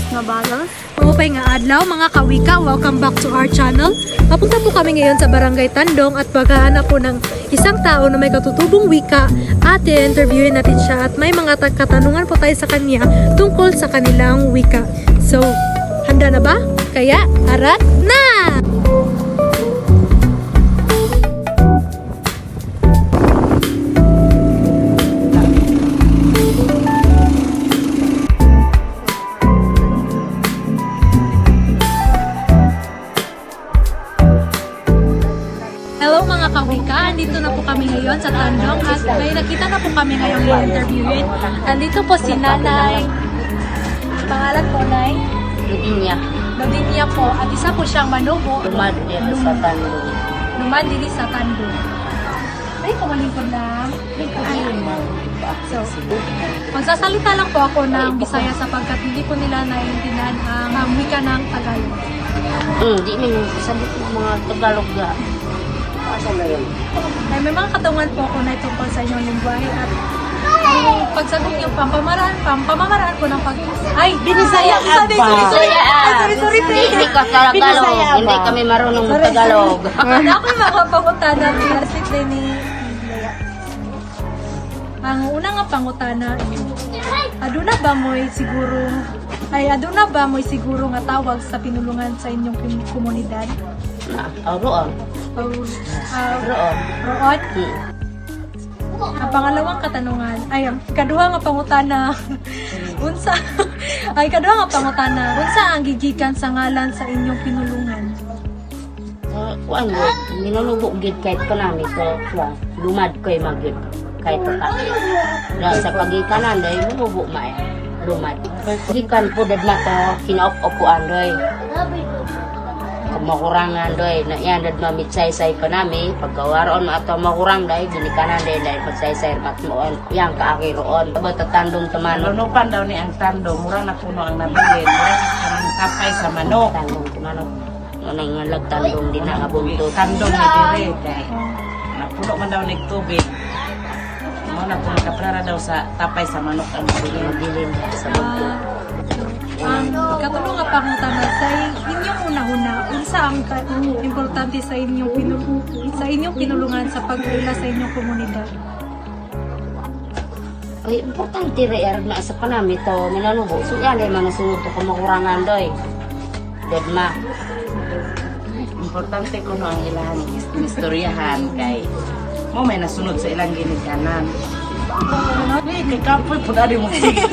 nga bagas. Maupay nga adlaw mga kawika, welcome back to our channel. Papunta po kami ngayon sa Barangay Tandong at paghahanap po ng isang tao na may katutubong wika at i-interviewin natin siya at may mga katanungan po tayo sa kanya tungkol sa kanilang wika. So, handa na ba? Kaya, arat na! Hello mga kawika, andito na po kami ngayon sa Tandong at may nakita na po kami ngayong i-interviewin. Andito po si Nanay, pangalan po Nay? Ludinya, Lodinia po at isa po siyang manubo. lumad dito sa Tandong. Luman din sa Tandong. Ay, kumalingkod lang. So, magsasalita lang po ako ng Bisaya sapagkat hindi po nila naiintindihan ang wika ng Tagalog. Di man sabot ng mga Tagalog ga. Asa na yun? Ay, may mga katanungan po ako na tungkol sa inyong lingwahe at ang pagsagot niyo pamamaraan ko ng Ay, Binisaya! Sorry. Hindi ka Tagalog, hindi kami marunong mag-Tagalog. Ako yung mga pangutana pinasit din ni Lea. Ang unang nga pangutana, aduna ba mo'y siguro nga tawag sa pinulungan sa inyong komunidad? Roon. Roon? Ang pangalawang katanungan, kaduha nga pangutana, unsa ang gigikan sa ngalan sa inyong pinulungan? Kuan mo, ninulubog gid kahit pa namin. So, lumad ko'y mag-gid kahit pa kami. Sa pagikanan, dahil mulubog ma lumad. Gikan po dad na to, kinaop-opuan doy. Makurangan doy, na yan dad mamitsay-say pa nami. Pagkawaroon mo ato makurang doy, ginikanan doy, dahil pagsay-say mat mo, yan kaaki roon. Tatandong teman. Lunupan daw ni ang tandong, murang na puno ang nabilin, murang ang tapay sa manok. Tandong teman. Ano nga lagtandong din na abuntot. Tandong ni dire, kay napuno man daw ng tubig. Mo na puno kaprara daw sa tapay sa manok ang nabilin. Mabilin sa buntot. Ang katulong nga pangutana sa inyong una-una, unsa ang importante sa inyong pinulungan sa pag-ila sa inyong komunidad? Ay, importante rin na sa panami to, minanubo. So, yan ay manasunod to kumakurangan doy. Dedma. Importante ko no ang ilang istoryahan kay mo may nasunod sa ilang ginikanan. Kay kapoy po na mo sige.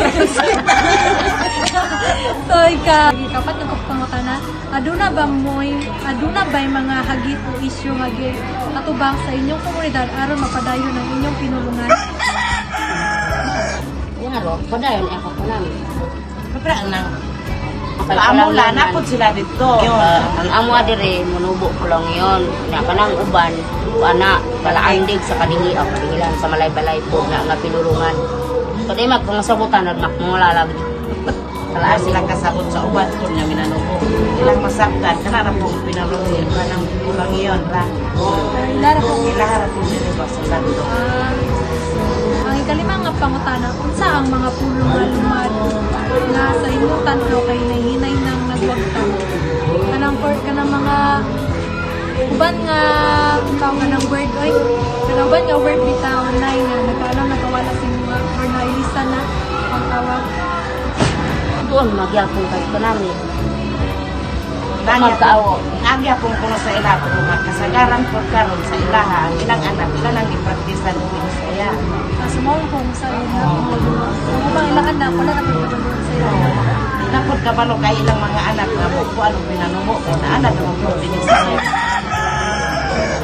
So, kapat ng pangutana, aduna ba mga hagit o isyu nga katubang sa inyong komunidad aron mapadayon ang inyong pinulungan? Yan ro, padayon ako pa namin. Kapra nang paamula na po sila dito. Ang amo dire munubo ko lang yon. Na kanang uban, ana palaandig sa kadingi ako kalingilan sa malay-balay po na nga pinulungan. Kadi magpangasabutan at makmulalag. Kala silang kasabot sa ubat ko niya minanubo. Ilang masaktan kana ra po pinalungin kanang ulang iyon ra. Ilara po. Ilahara po dito ba sa lando. Ang ikalimang nga pangutana, unsa ang mga pulong nga lumad nga sa inyong tanto kay nahinay nang nagwagtan? Kanang mga uban nga tawag nga ng word oy. Kanang uban nga word bitaw nay nga nagkaalam nagawala sa mga or nailista na ang tawag. Doon magyapon kahit pa namin. Magkaawo. Nagyapon ko na sa ilaha ko nga kasagaran po karon sa ilaha ang ilang anak ila nang ipraktisan ng Bisaya. Sumawang kung sa ilang mga ilang anak wala na pagkabalo sa ilang Napod kabalo kay ilang mga anak nga po ano pinanumo kay na anak ng po Bisaya.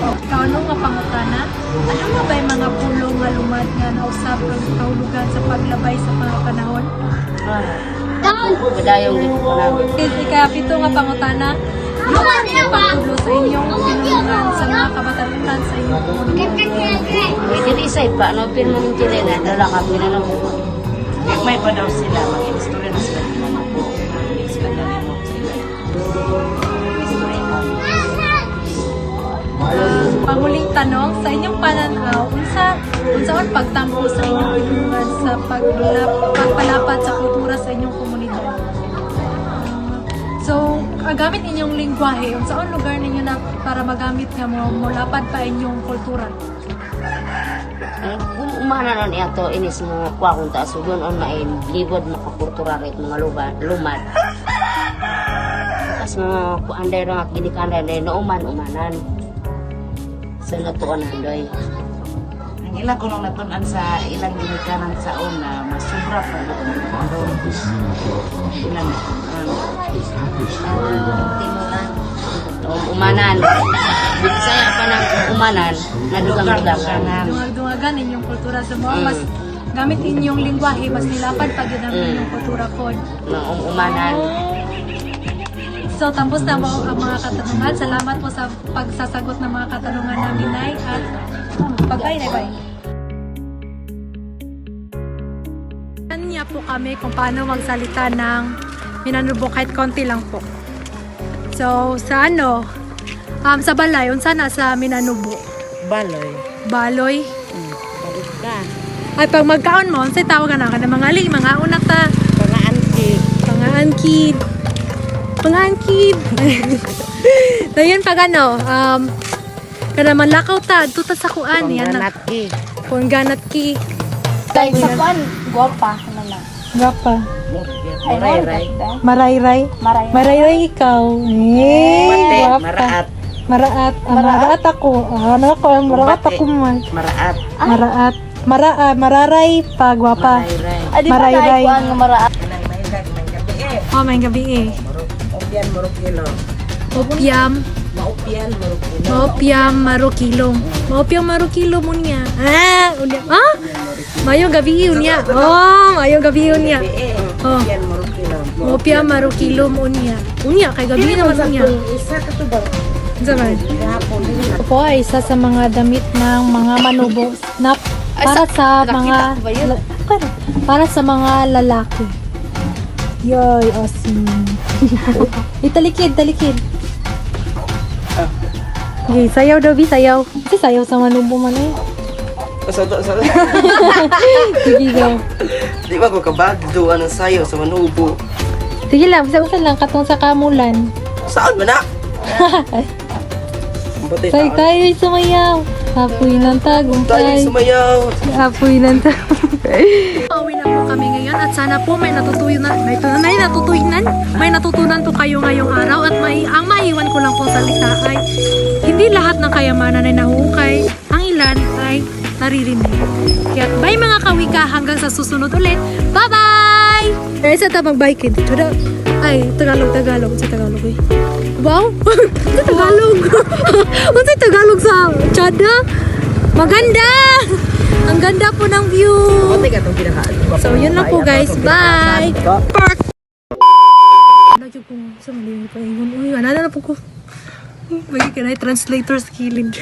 Ikaw nga pangutana, ano nga ba yung mga pulong nga lumad nga nausap ang kahulugan sa paglabay sa mga panahon? Padayong dito pa namin. Kaya pito nga pangutana, ano nga pagtulo sa inyong pinulungan sa mga kabatanunan sa inyong komunidad? Pwede di isa pa, no? Pero namin tila na, dala ka pinanubo. May pa daw sila mag-istorya na sila pinanubo. Hindi sila nalimot sa ila. Panguling tanong, sa inyong pananaw, unsaon pagtampo sa inyong pinulungan sa pagpalapad sa kultura sa inyong komunidad? So, gamit ninyong lingwahe, saan lugar ninyo na para magamit nga mo mulapad pa inyong kultura? Umana nun ito, inis mo kuha kung taas. So, doon on main, libod makakultura rin mga lumad. Tapos mga kuanday rin at ginikanday rin, nauman-umanan. Sa natuan handoy. Ang ilang kunong natunan sa ilang ginikanan sa una, masubra pa doon. Ilang Timulan. Umanan. Bisaya pa ng umanan, nadugang-dugangan. Dungag-dungagan inyong kultura sa mo, mas gamit inyong lingwahe, mas nilapad pa yun ang inyong kultura pod. Umanan. So, tampos na mo ang mga katanungan. Salamat po sa pagsasagot ng mga katanungan namin, Nay. At pag-ay, Nay, niya po kami kung paano magsalita ng Minanubo kahit konti lang po. So, sa sa balay, unsa na sa Minanubo? Baloy. Baloy. Balik ka. Ay, pag magkaon mo, unsay tawag na ka ng mga ling, mga unata. Pangaankid. Pangangkid. So yun pag kada man lakaw ta, tuta sa kuan yan na. Pangganatki. Kung ganat ki. Dahil sa kuan, guwapa. Ano na? Gapa. Maray-ray. Marayray. Maray. Marayray ikaw. Mate, Gwapa. maraat. Maraat. Maraat ako. Ano ko, maraat ako man. Maraat. Maraat. Mararay pa, gwapa. Maray-ray. Adi ba Maray-ray. tayo kuan nga maraat? Kanang mahilag, may gabi eh. Oh, may gabi eh. Opian, marukilo. Opiam. Maupian, marukilo. Maopiam marukilong. Maopiam marukilo mo niya. Unya. Ah? Mayo gabi unya. Oh, mayo gabi unya. Oh. Opian, marukilo. Maopiam marukilo mo niya. Unya kay gabi naman unya. Isa ka to ba? Zaman. Gahapon din na. Ito po ay isa sa mga damit ng mga manubo na para sa mga para sa mga lalaki. Yoy, awesome. Italikid, talikid. Okay, sayaw daw, Bi, sayaw. Kasi sayaw sa manubo man eh. Sa Sige, go. Di ba ko kabagdo ang sayo sa manubo? Sige lang, usa lang, katong sa kamulan. Saan ba na? Batay Say tayo sumayaw. Apoy ng Tayo tagumpay. sumayaw. Apoy ng tagumpay. Pauwi na po kami ngayon at sana po may natutunan. May natutunan po kayo ngayong araw at ang maiwan ko lang po salita ay hindi lahat ng kayamanan ay nahuhukay. Ang ilan ay naririnig. Kaya bye mga kawika, hanggang sa susunod ulit. Bye-bye! Eh, sa tabang bike eh. Ay, Tagalog sa Tagalog eh. Wow! Sa Tagalog! Sa Tagalog sa Chada! Maganda! Ang ganda po ng view! Batay ka itong kinakaan. So, yun lang po guys. Bye! Park! Nagyo po sa mali pa ingon. Uy, ano na po ko. Bagi ka na translator skilled.